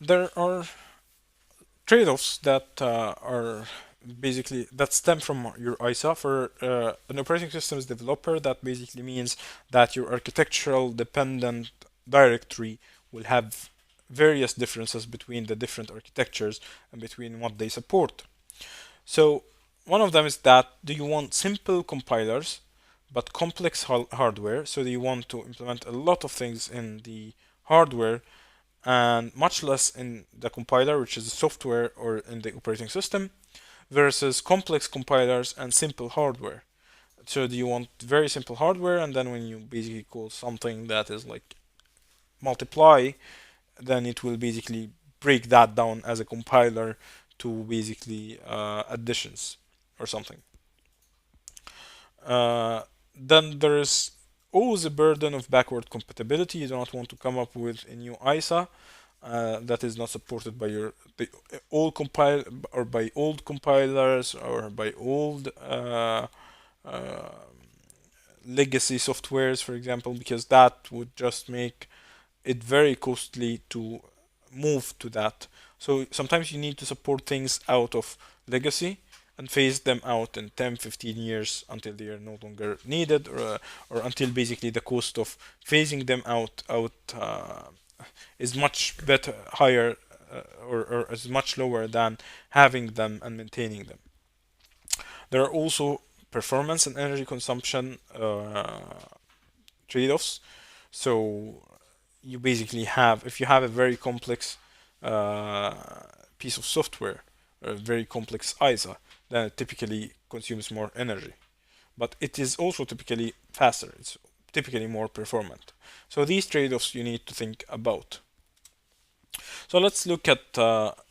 There are trade-offs that are basically that stem from your ISA. For an operating systems developer, that basically means that your architectural dependent directory will have various differences between the different architectures and between what they support. So one of them is that do you want simple compilers but complex hardware? So do you want to implement a lot of things in the hardware and much less in the compiler, which is the software or in the operating system, versus complex compilers and simple hardware? So do you want very simple hardware, and then when you basically call something that is like multiply, then it will basically break that down as a compiler to basically additions or something. Then there is always a burden of backward compatibility. You do not want to come up with a new ISA that is not supported by your old compile or by old compilers or by old uh, legacy softwares, for example, because that would just make it very costly to move to that. So sometimes you need to support things out of legacy and phase them out in 10, 15 years until they are no longer needed, or until basically the cost of phasing them out is much better, higher, or is much lower than having them and maintaining them. There are also performance and energy consumption trade-offs. So you basically have, if you have a very complex uh, piece of software, a very complex ISA, then it typically consumes more energy. But it is also typically faster. It's typically more performant. So these trade-offs you need to think about. So let's look at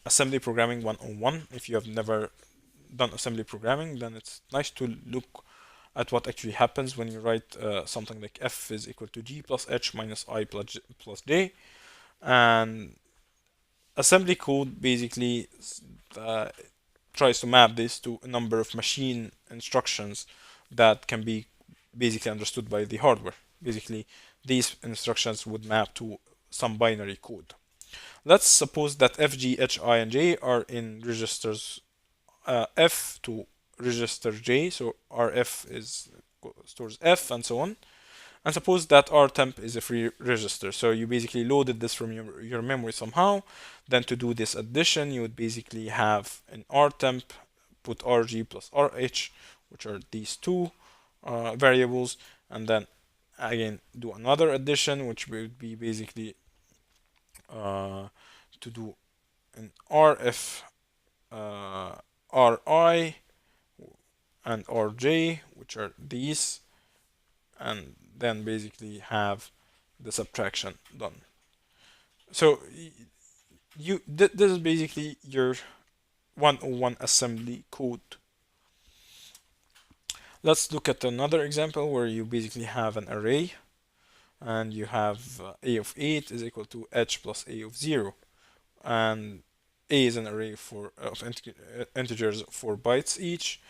assembly programming 101. If you have never done assembly programming, then it's nice to look at what actually happens when you write something like f is equal to g plus h minus I plus j. And assembly code basically uh, tries to map this to a number of machine instructions that can be basically understood by the hardware. Basically, these instructions would map to some binary code. Let's suppose that f, g, h, I, and j are in registers f to register j, so rf is stores f and so on. And suppose that rtemp is a free register, so you basically loaded this from your memory somehow. Then to do this addition, you would basically have an rtemp, put rg plus rh, which are these two variables, and then again do another addition, which would be basically to do an rf ri and rj, which are these, and then basically have the subtraction done. So this is basically your 101 assembly code. Let's look at another example where you basically have an array and you have a of 8 is equal to h plus a of 0, and a is an array of integers 4 bytes each,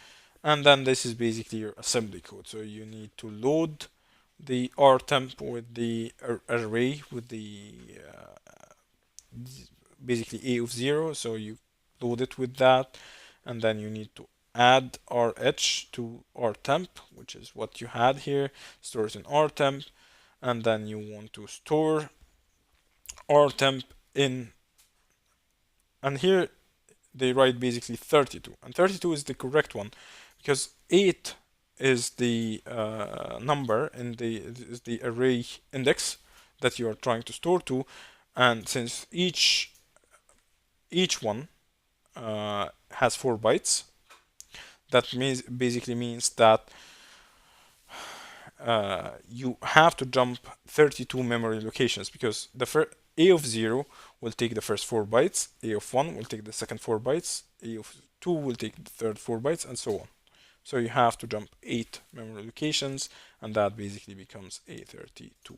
and then this is basically your assembly code. So you need to load the rtemp with the array with the basically a of 0, so you load it with that, and then you need to add rh to rtemp, which is what you had here, stores in rtemp, and then you want to store rtemp in, and here they write basically 32, and 32 is the correct one because 8 is the number in the array index that you are trying to store to, and since each one has 4 bytes, that basically means that you have to jump 32 memory locations, because the a of 0 will take the first 4 bytes, a of 1 will take the second 4 bytes, a of 2 will take the third 4 bytes, and so on. So you have to jump 8 memory locations, and that basically becomes A32.